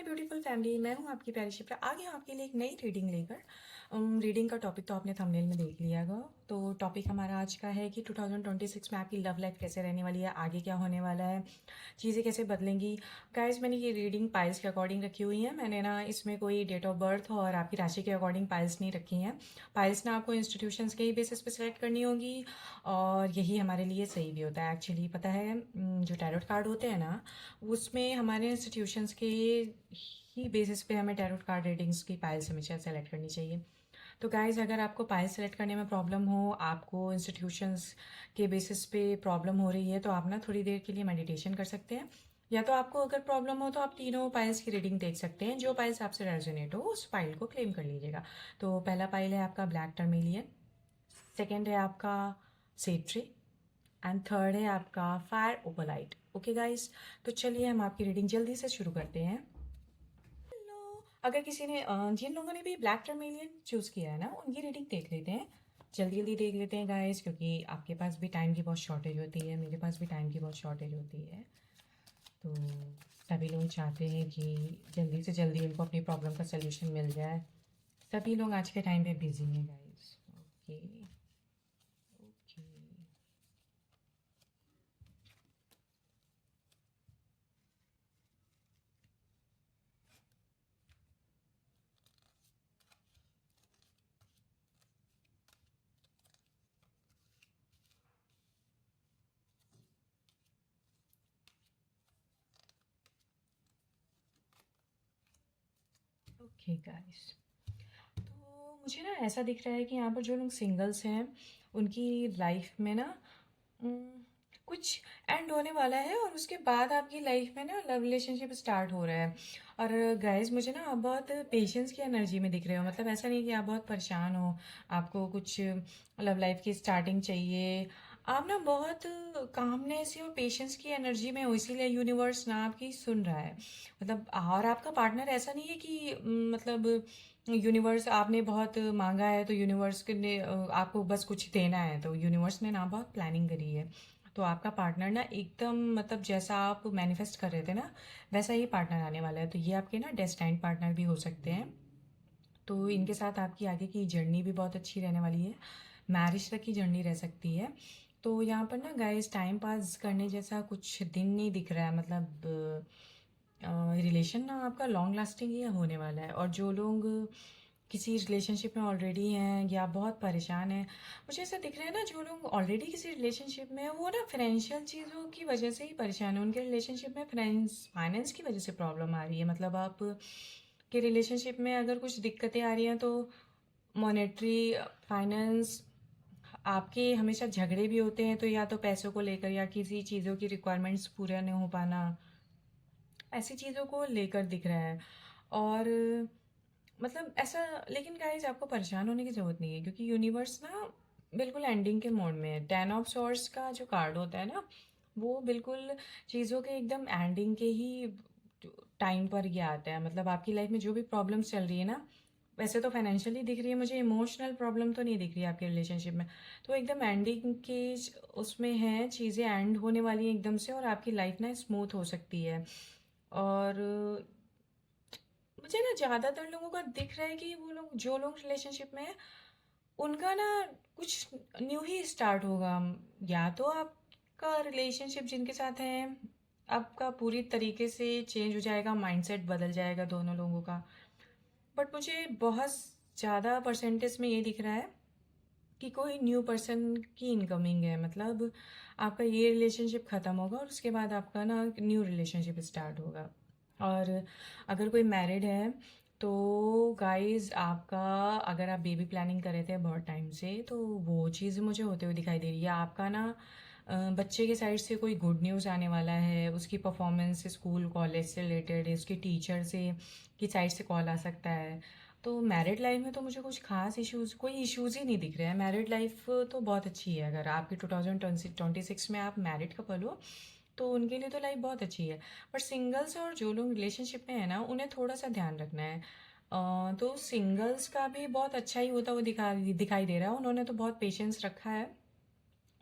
Beautiful family, मैं हूँ आपकी प्यारी शिप्रा। आ गई हूँ आपके लिए एक नई रीडिंग लेकर। रीडिंग का टॉपिक तो आपने थंबनेल में देख लिया होगा। तो टॉपिक हमारा आज का है कि 2026 में आपकी लव लाइफ कैसे रहने वाली है, आगे क्या होने वाला है, चीज़ें कैसे बदलेंगी। गाइस, मैंने ये रीडिंग पाइल्स के अकॉर्डिंग रखी हुई है। मैंने ना इसमें कोई डेट ऑफ बर्थ और आपकी राशि के अकॉर्डिंग पाइल्स नहीं रखी हैं। पाइल्स ना आपको इंस्टीट्यूशंस के ही बेसिस पे सिलेक्ट करनी होगी और यही हमारे लिए सही भी होता है। एक्चुअली पता है, जो टैरोट कार्ड होते हैं ना, उसमें हमारे इंस्टीट्यूशंस के ही बेसिस पे हमें टैरोट कार्ड रीडिंग्स की पाइल्स हमेशा सेलेक्ट करनी चाहिए। तो गाइज, अगर आपको पाइल सेलेक्ट करने में प्रॉब्लम हो, आपको इंस्टीट्यूशंस के बेसिस पे प्रॉब्लम हो रही है, तो आप ना थोड़ी देर के लिए मेडिटेशन कर सकते हैं। या तो आपको अगर प्रॉब्लम हो तो आप तीनों पाइल्स की रीडिंग देख सकते हैं। जो पाइल्स आपसे रेजोनेट हो उस पाइल को क्लेम कर लीजिएगा। तो पहला पाइल है आपका ब्लैक टर्मेलियन, सेकेंड है आपका सेट्री एंड थर्ड है आपका फायर ओपोलाइट। ओके गाइज, तो चलिए हम आपकी रीडिंग जल्दी से शुरू करते हैं। अगर किसी ने जिन लोगों ने भी ब्लैक टर्मेलियन चूज़ किया है ना, उनकी रीडिंग देख लेते हैं। जल्दी जल्दी देख लेते हैं गाइस, क्योंकि आपके पास भी टाइम की बहुत शॉर्टेज होती है, मेरे पास भी टाइम की बहुत शॉर्टेज होती है। तो सभी लोग चाहते हैं कि जल्दी से जल्दी उनको अपनी प्रॉब्लम का सल्यूशन मिल जाए। सभी लोग आज के टाइम पे बिजी हैं guys. Okay okay, okay guys. तो मुझे ना ऐसा दिख रहा है कि यहाँ पर जो लोग सिंगल्स हैं उनकी लाइफ में ना उम, कुछ एंड होने वाला है और उसके बाद आपकी लाइफ में ना लव रिलेशनशिप स्टार्ट हो रहा है। और गाइस, मुझे ना आप बहुत पेशेंस की एनर्जी में दिख रहे हो। मतलब ऐसा नहीं कि आप बहुत परेशान हो, आपको कुछ लव लाइफ की स्टार्टिंग चाहिए। आप ना बहुत कामनेस और पेशेंस की एनर्जी में हो, इसीलिए यूनिवर्स ना आपकी सुन रहा है। मतलब और आपका पार्टनर ऐसा नहीं है कि मतलब यूनिवर्स आपने बहुत मांगा है तो यूनिवर्स ने आपको बस कुछ देना है, तो यूनिवर्स ने ना बहुत प्लानिंग करी है। तो आपका पार्टनर ना एकदम मतलब जैसा आप मैनिफेस्ट कर रहे थे ना, वैसा ही पार्टनर आने वाला है। तो ये आपके ना डेस्टाइन्ड पार्टनर भी हो सकते हैं। तो इनके साथ आपकी आगे की जर्नी भी बहुत अच्छी रहने वाली है, मैरिज तक की जर्नी रह सकती है। तो यहाँ पर ना गाइस, टाइम पास करने जैसा कुछ दिन नहीं दिख रहा है। मतलब रिलेशन ना आपका लॉन्ग लास्टिंग ही होने वाला है। और जो लोग किसी रिलेशनशिप में ऑलरेडी हैं या बहुत परेशान हैं, मुझे ऐसा दिख रहा है ना, जो लोग ऑलरेडी किसी रिलेशनशिप में हैं वो ना फाइनेंशियल चीज़ों की वजह से ही परेशान है। उनके रिलेशनशिप में फाइनेंस की वजह से प्रॉब्लम आ रही है। मतलब आप के रिलेशनशिप में अगर कुछ दिक्कतें आ रही हैं तो मॉनेटरी, फाइनेंस, आपके हमेशा झगड़े भी होते हैं। तो या तो पैसों को लेकर या किसी चीज़ों की रिक्वायरमेंट्स पूरा नहीं हो पाना, ऐसी चीज़ों को लेकर दिख रहा है। और मतलब ऐसा, लेकिन गाइज आपको परेशान होने की ज़रूरत नहीं है, क्योंकि यूनिवर्स ना बिल्कुल एंडिंग के मोड में है। 10 ऑफ सॉर्ड्स का जो कार्ड होता है ना, वो बिल्कुल चीज़ों के एकदम एंडिंग के ही टाइम पर ये आता है। मतलब आपकी लाइफ में जो भी प्रॉब्लम्स चल रही है ना, वैसे तो फाइनेंशियली दिख रही है मुझे, इमोशनल प्रॉब्लम तो नहीं दिख रही है आपके रिलेशनशिप में। तो एकदम एंडिंग के उसमें है, चीज़ें एंड होने वाली हैं एकदम से और आपकी लाइफ ना स्मूथ हो सकती है। और मुझे ना ज़्यादातर लोगों का दिख रहा है कि वो लोग, जो लोग रिलेशनशिप में हैं, उनका ना कुछ न्यू ही स्टार्ट होगा। या तो आपका रिलेशनशिप जिनके साथ है आपका पूरी तरीके से चेंज हो जाएगा, माइंडसेट बदल जाएगा दोनों लोगों का। बट मुझे बहुत ज़्यादा परसेंटेज में ये दिख रहा है कि कोई न्यू पर्सन की इनकमिंग है। मतलब आपका ये रिलेशनशिप ख़त्म होगा और उसके बाद आपका ना न्यू रिलेशनशिप स्टार्ट होगा। और अगर कोई मैरिड है तो गाइस, आपका अगर आप बेबी प्लानिंग कर रहे थे बहुत टाइम से, तो वो चीज़ मुझे होते हुए दिखाई दे रही है। आपका ना बच्चे के साइड से कोई गुड न्यूज़ आने वाला है, उसकी परफॉर्मेंस स्कूल कॉलेज से रिलेटेड, उसकी टीचर से की साइड से कॉल आ सकता है। तो मैरिड लाइफ में तो मुझे कुछ खास इश्यूज़, कोई इश्यूज़ ही नहीं दिख रहे हैं। मैरिड लाइफ तो बहुत अच्छी है। अगर आपकी 2026 में आप मैरिड कपल हो तो उनके लिए तो लाइफ बहुत अच्छी है। पर सिंगल्स और जो लोग रिलेशनशिप में है ना, उन्हें थोड़ा सा ध्यान रखना है। तो सिंगल्स का भी बहुत अच्छा ही होता हुआ दिखाई दे रहा है। उन्होंने तो बहुत पेशेंस रखा है,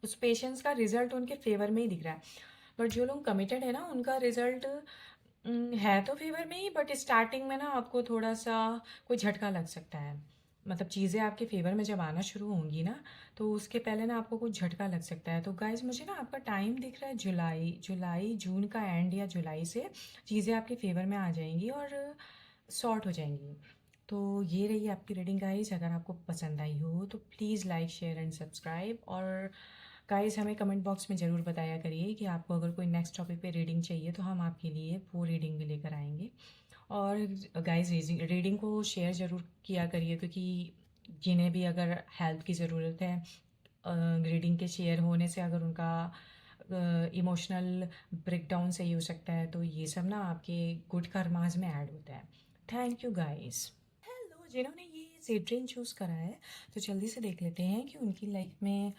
उस पेशेंस का रिजल्ट उनके फेवर में ही दिख रहा है। बट जो लोग कमिटेड है ना, उनका रिजल्ट है तो फेवर में ही, बट स्टार्टिंग में ना आपको थोड़ा सा कोई झटका लग सकता है। मतलब चीज़ें आपके फेवर में जब आना शुरू होंगी ना, तो उसके पहले ना आपको कुछ झटका लग सकता है। तो गाइज मुझे ना आपका टाइम दिख रहा है जुलाई जून का एंड या जुलाई से चीज़ें आपके फेवर में आ जाएंगी और सॉर्ट हो जाएंगी। तो ये रही आपकी रीडिंग गाइज। अगर आपको पसंद आई हो तो please like share and subscribe. और गाइज हमें कमेंट बॉक्स में ज़रूर बताया करिए कि आपको अगर कोई नेक्स्ट टॉपिक पे रीडिंग चाहिए तो हम आपके लिए वो रीडिंग भी लेकर आएंगे। और गाइज रीडिंग को शेयर ज़रूर किया करिए, क्योंकि जिन्हें भी अगर हेल्प की ज़रूरत है रीडिंग के शेयर होने से, अगर उनका इमोशनल ब्रेकडाउन सही हो सकता है, तो ये सब ना आपके गुड कर्मास में ऐड होता है। Thank you guys. हेलो, जिन्होंने ये सेड्रिन चूज़ करा है, तो जल्दी से देख लेते हैं कि उनकी लाइफ में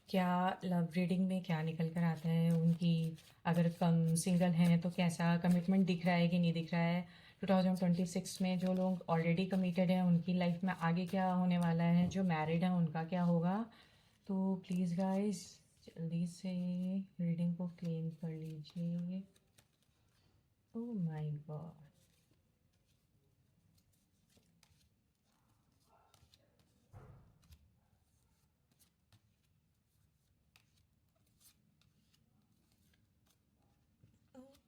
क्या, लव रीडिंग में क्या निकल कर आता है उनकी। अगर कम सिंगल हैं तो कैसा कमिटमेंट दिख रहा है कि नहीं दिख रहा है। 2026 में जो लोग ऑलरेडी कमिटेड हैं उनकी लाइफ में आगे क्या होने वाला है, जो मैरिड हैं उनका क्या होगा। तो प्लीज़ गाइस जल्दी से रीडिंग को क्लेम कर लीजिए। Oh my God.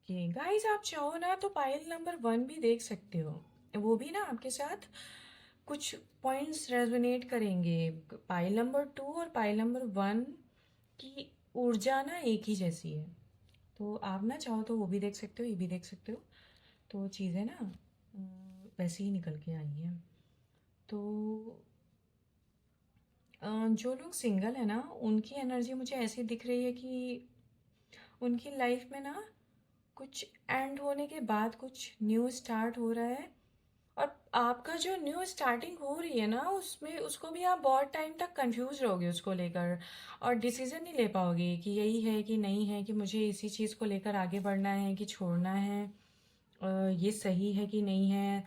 Okay guys, आप चाहो ना तो पाइल नंबर 1 भी देख सकते हो। वो भी ना आपके साथ कुछ पॉइंट्स रेजोनेट करेंगे। पाइल नंबर 2 और पाइल नंबर 1 की ऊर्जा ना एक ही जैसी है। तो आप ना चाहो तो वो भी देख सकते हो, ये भी देख सकते हो। तो चीज़ें ना वैसे ही निकल के आई हैं। तो जो लोग सिंगल है ना, उनकी एनर्जी मुझे ऐसी दिख रही है कि उनकी लाइफ में ना कुछ एंड होने के बाद कुछ न्यू स्टार्ट हो रहा है। और आपका जो न्यू स्टार्टिंग हो रही है ना, उसमें उसको भी आप बहुत टाइम तक कंफ्यूज रहोगे उसको लेकर, और डिसीजन नहीं ले पाओगे कि यही है कि नहीं है, कि मुझे इसी चीज़ को लेकर आगे बढ़ना है कि छोड़ना है, ये सही है कि नहीं है।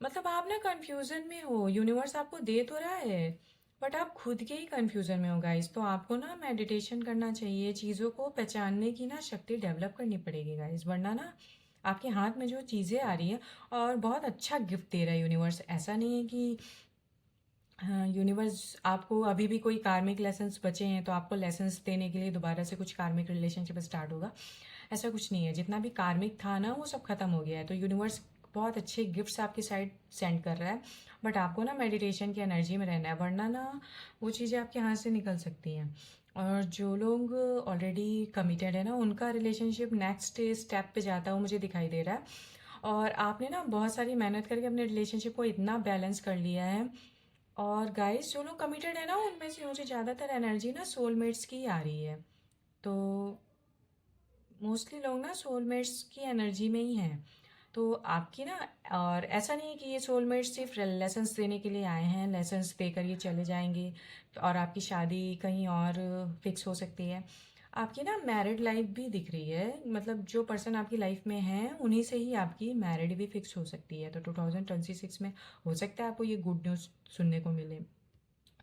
मतलब आप ना कंफ्यूजन में हो। यूनिवर्स आपको दे तो रहा है, बट आप खुद के ही कंफ्यूजन में हो गाइस। तो आपको ना मेडिटेशन करना चाहिए, चीज़ों को पहचानने की ना शक्ति डेवलप करनी पड़ेगी गाइस, वरना ना आपके हाथ में जो चीज़ें आ रही हैं, और बहुत अच्छा गिफ्ट दे रहा है यूनिवर्स। ऐसा नहीं है कि हाँ, यूनिवर्स आपको अभी भी कोई कार्मिक लेसन्स बचे हैं तो आपको लेसन्स देने के लिए दोबारा से कुछ कार्मिक रिलेशनशिप स्टार्ट होगा। ऐसा कुछ नहीं है। जितना भी कार्मिक था ना वो सब खत्म हो गया है। तो यूनिवर्स बहुत अच्छे गिफ्ट्स आपकी साइड सेंड कर रहा है, बट आपको ना मेडिटेशन की एनर्जी में रहना है, वरना ना वो चीज़ें आपके हाथ से निकल सकती हैं। और जो लोग ऑलरेडी कमिटेड है ना, उनका रिलेशनशिप नेक्स्ट स्टेप पे जाता हुआ मुझे दिखाई दे रहा है। और आपने ना बहुत सारी मेहनत करके अपने रिलेशनशिप को इतना बैलेंस कर लिया है। और गाइस जो लोग कमिटेड है ना, उनमें से मुझे ज़्यादातर एनर्जी ना सोलमेट्स की आ रही है। तो मोस्टली लोग ना सोलमेट्स की एनर्जी में ही हैं। तो आपकी ना, और ऐसा नहीं है कि ये सोलमेट्स सिर्फ लेसन्स देने के लिए आए हैं, लेसन्स देकर ये चले जाएंगे और आपकी शादी कहीं और फिक्स हो सकती है। आपकी ना मैरिड लाइफ भी दिख रही है। मतलब जो पर्सन आपकी लाइफ में है उन्हीं से ही आपकी मैरिड भी फिक्स हो सकती है। तो 2026 में हो सकता है आपको ये गुड न्यूज़ सुनने को मिले।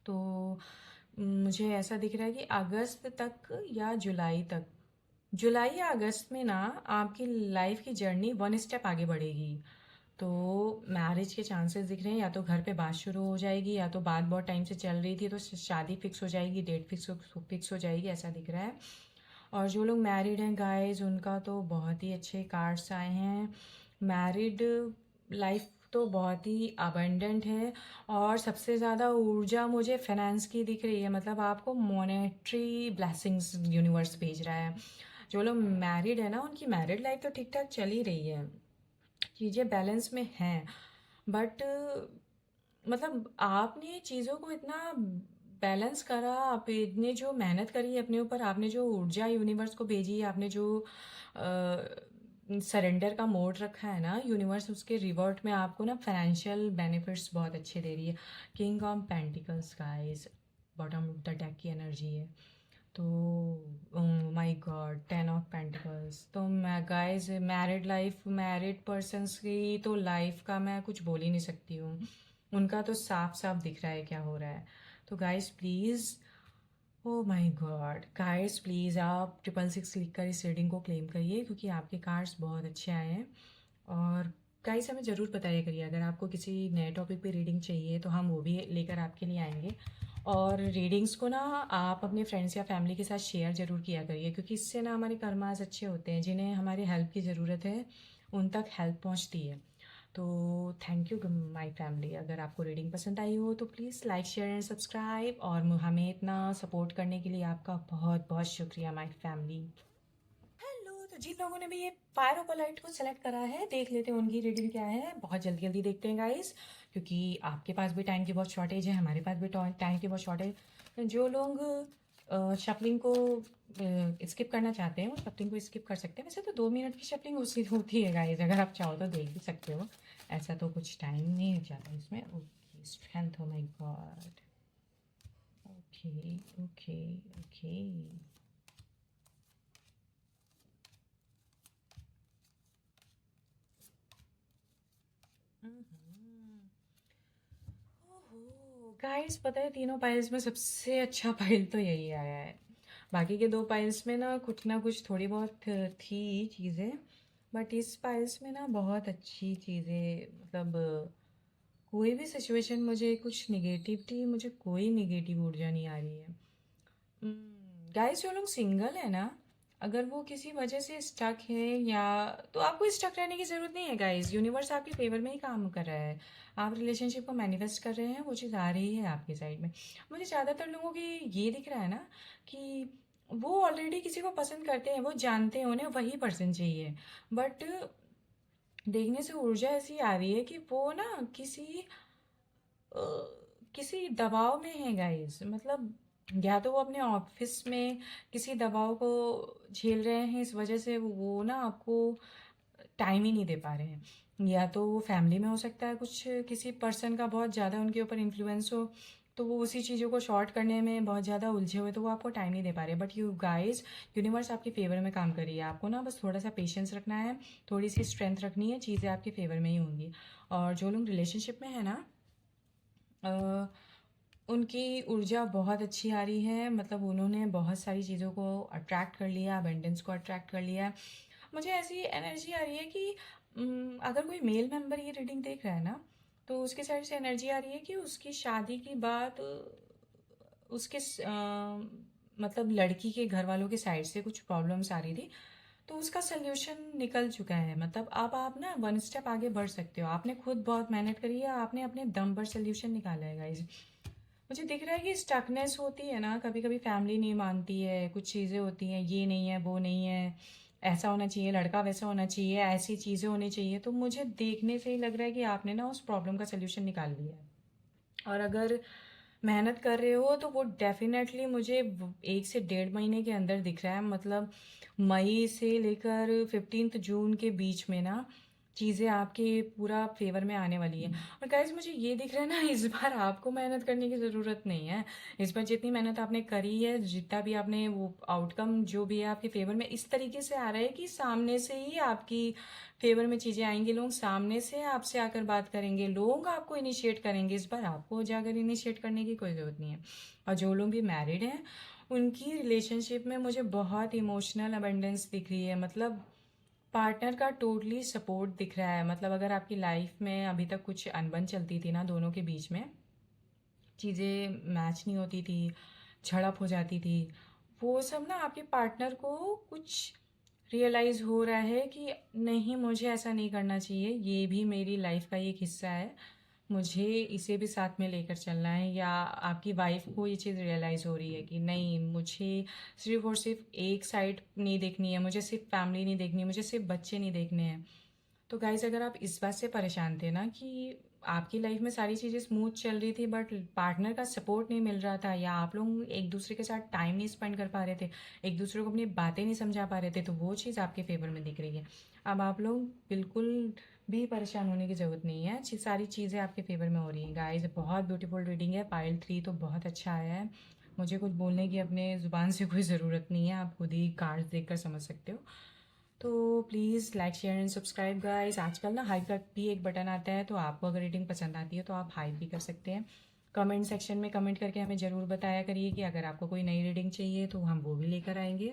तो मुझे ऐसा दिख रहा है कि अगस्त तक या जुलाई तक, जुलाई या अगस्त में ना आपकी लाइफ की जर्नी वन स्टेप आगे बढ़ेगी। तो मैरिज के चांसेस दिख रहे हैं। या तो घर पे बात शुरू हो जाएगी, या तो बात बहुत टाइम से चल रही थी तो शादी फिक्स हो जाएगी, डेट फिक्स हो जाएगी, ऐसा दिख रहा है। और जो लोग मैरिड हैं गाइस, उनका तो बहुत ही अच्छे कार्ड्स आए हैं। मैरिड लाइफ तो बहुत ही अबंडेंट है। और सबसे ज़्यादा ऊर्जा मुझे फाइनेंस की दिख रही है। मतलब आपको मॉनेटरी ब्लेसिंग्स यूनिवर्स भेज रहा है। जो लोग मैरिड है ना, उनकी मैरिड लाइफ तो ठीक ठाक चल ही रही है, चीज़ें बैलेंस में हैं। बट मतलब आपने चीज़ों को इतना बैलेंस करा, आप इतने जो मेहनत करी है अपने ऊपर, आपने जो ऊर्जा यूनिवर्स को भेजी है, आपने जो सरेंडर का मोड रखा है ना, यूनिवर्स उसके रिवर्ट में आपको ना फाइनेंशियल बेनिफिट्स बहुत अच्छे दे रही है। King of pentacles guys, bottom of the deck की एनर्जी है। तो माय गॉड, 10 ऑफ पेंटिकल्स। तो मैं guys married life, married persons की तो लाइफ का मैं कुछ बोल ही नहीं सकती हूँ। उनका तो साफ साफ दिख रहा है क्या हो रहा है। तो guys please, oh my God guys, please आप 666 लिख कर इस रीडिंग को क्लेम करिए, क्योंकि आपके कार्ड्स बहुत अच्छे आए हैं। और गाइस हमें ज़रूर बताइए करिए, अगर आपको किसी नए टॉपिक पे रीडिंग चाहिए तो हम वो भी लेकर आपके लिए आएंगे। और रीडिंग्स को ना आप अपने फ्रेंड्स या फैमिली के साथ शेयर ज़रूर किया करिए, क्योंकि इससे ना हमारे कर्मास अच्छे होते हैं, जिन्हें हमारी हेल्प की ज़रूरत है उन तक हेल्प पहुंचती है। तो थैंक यू माय फैमिली। अगर आपको रीडिंग पसंद आई हो तो please like share and subscribe, और हमें इतना सपोर्ट करने के लिए आपका बहुत बहुत शुक्रिया माय फैमिली। हेलो, तो जिन लोगों ने भी ये फायर ओपोलाइट को सेलेक्ट करा है, देख लेते हैं उनकी रीडिंग क्या है। बहुत जल्दी जल्दी देखते हैं गाइस, क्योंकि आपके पास भी टाइम की बहुत शॉर्टेज है, हमारे पास भी टाइम की बहुत शॉर्टेज। जो लोग शफलिंग को स्किप करना चाहते हैं वो शफलिंग को स्किप कर सकते हैं। वैसे तो 2 मिनट की शफलिंग उसी होती है गाइस, अगर आप चाहो तो देख भी सकते हो, ऐसा तो कुछ टाइम नहीं जाता इसमें। Okay, strength, oh my God. Okay okay okay. ओहो गाइस, पता है तीनों पाइल्स में सबसे अच्छा पाइल तो यही आया है। बाकी के 2 पाइल्स में ना कुछ थोड़ी बहुत थी चीज़ें, बट इस पाइल्स में ना बहुत अच्छी चीज़ें, मतलब कोई भी सिचुएशन मुझे कुछ निगेटिविटी, मुझे कोई निगेटिव ऊर्जा नहीं आ रही है। गाइस, जो लोग सिंगल है ना, अगर वो किसी वजह से स्टक है, या तो आपको स्टक रहने की ज़रूरत नहीं है गाइस, यूनिवर्स आपके फेवर में ही काम कर रहा है। आप रिलेशनशिप को मैनिफेस्ट कर रहे हैं, वो चीज़ आ रही है आपकी साइड में। मुझे ज़्यादातर लोगों की ये दिख रहा है ना कि वो ऑलरेडी किसी को पसंद करते हैं, वो जानते हैं उन्हें वही पर्सन चाहिए, बट देखने से ऊर्जा ऐसी आ रही है कि वो ना अ, किसी दबाव में है गाइस। मतलब या तो वो अपने ऑफिस में किसी दबाव को झेल रहे हैं, इस वजह से वो ना आपको टाइम ही नहीं दे पा रहे हैं, या तो वो फैमिली में हो सकता है कुछ, किसी पर्सन का बहुत ज़्यादा उनके ऊपर इन्फ्लुएंस हो, तो वो उसी चीज़ों को शॉर्ट करने में बहुत ज़्यादा उलझे हुए, तो वो आपको टाइम नहीं दे पा रहे। बट यू गाइस, यूनिवर्स आपके फेवर में काम कर रही है, आपको ना बस थोड़ा सा पेशेंस रखना है, थोड़ी सी स्ट्रेंथ रखनी है, चीज़ें आपके फेवर में ही होंगी। और जो लोग रिलेशनशिप में है ना, अ, उनकी ऊर्जा बहुत अच्छी आ रही है, मतलब उन्होंने बहुत सारी चीज़ों को अट्रैक्ट कर लिया, अबेंडेंस को अट्रैक्ट कर लिया है। मुझे ऐसी एनर्जी आ रही है कि अगर कोई मेल मेंबर ये रीडिंग देख रहा है ना, तो उसके साइड से एनर्जी आ रही है कि उसकी शादी की बात उसके मतलब लड़की के घर वालों के साइड से कुछ प्रॉब्लम्स आ रही थी, तो उसका सल्यूशन निकल चुका है। मतलब अब आप ना 1 स्टेप आगे बढ़ सकते हो, आपने खुद बहुत मेहनत करी है, आपने अपने दम पर सल्यूशन निकाला है गाइज। मुझे दिख रहा है कि स्टकनेस होती है ना, कभी कभी फैमिली नहीं मानती है, कुछ चीज़ें होती हैं, ये नहीं है वो नहीं है, ऐसा होना चाहिए, लड़का वैसा होना चाहिए, ऐसी चीज़ें होनी चाहिए। तो मुझे देखने से ही लग रहा है कि आपने ना उस प्रॉब्लम का सल्यूशन निकाल लिया है। और अगर मेहनत कर रहे हो तो वो डेफिनेटली मुझे 1 से 1.5 महीने के अंदर दिख रहा है। मतलब मई से लेकर 15 जून के बीच में ना चीज़ें आपके पूरा फेवर में आने वाली है। और गाइज, मुझे ये दिख रहा है ना, इस बार आपको मेहनत करने की ज़रूरत नहीं है। इस बार जितनी मेहनत आपने करी है, जितना भी आपने वो आउटकम जो भी है आपके फेवर में, इस तरीके से आ रहा है कि सामने से ही आपकी फेवर में चीज़ें आएंगी, लोग सामने से आपसे आकर बात करेंगे, लोग आपको इनिशिएट करेंगे। इस बार आपको जाकर इनिशिएट करने की कोई ज़रूरत नहीं है। और जो लोग भी मैरिड हैं, उनकी रिलेशनशिप में मुझे बहुत इमोशनल अबंडेंस दिख रही है। मतलब पार्टनर का टोटली सपोर्ट दिख रहा है। मतलब अगर आपकी लाइफ में अभी तक कुछ अनबन चलती थी ना दोनों के बीच में, चीज़ें मैच नहीं होती थी, झड़प हो जाती थी, वो सब ना आपके पार्टनर को कुछ रियलाइज़ हो रहा है कि नहीं, मुझे ऐसा नहीं करना चाहिए, ये भी मेरी लाइफ का एक हिस्सा है, मुझे इसे भी साथ में लेकर चलना है। या आपकी वाइफ को ये चीज़ रियलाइज़ हो रही है कि नहीं, मुझे सिर्फ और सिर्फ एक साइड नहीं देखनी है, मुझे सिर्फ फैमिली नहीं देखनी है, मुझे सिर्फ बच्चे नहीं देखने हैं। तो गाइज, अगर आप इस बात से परेशान थे ना कि आपकी लाइफ में सारी चीज़ें स्मूथ चल रही थी, बट पार्टनर का सपोर्ट नहीं मिल रहा था, या आप लोग एक दूसरे के साथ टाइम नहीं स्पेंड कर पा रहे थे, एक दूसरे को अपनी बातें नहीं समझा पा रहे थे, तो वो चीज़ आपके फेवर में दिख रही है। अब आप लोग बिल्कुल भी परेशान होने की ज़रूरत नहीं है, सारी चीज़ें आपके फेवर में हो रही हैं गाइज। बहुत ब्यूटीफुल रीडिंग है, पाइल 3 तो बहुत अच्छा आया है। मुझे कुछ बोलने की अपने ज़ुबान से कोई ज़रूरत नहीं है, आप खुद ही कार्ड्स देख कर समझ सकते हो। तो please like share and subscribe guys. आजकल ना हाइप का भी एक बटन आता है, तो आपको अगर रेटिंग पसंद आती है तो आप हाइप भी कर सकते हैं। कमेंट सेक्शन में कमेंट करके हमें ज़रूर बताया करिए कि अगर आपको कोई नई रीडिंग चाहिए तो हम वो भी लेकर आएंगे।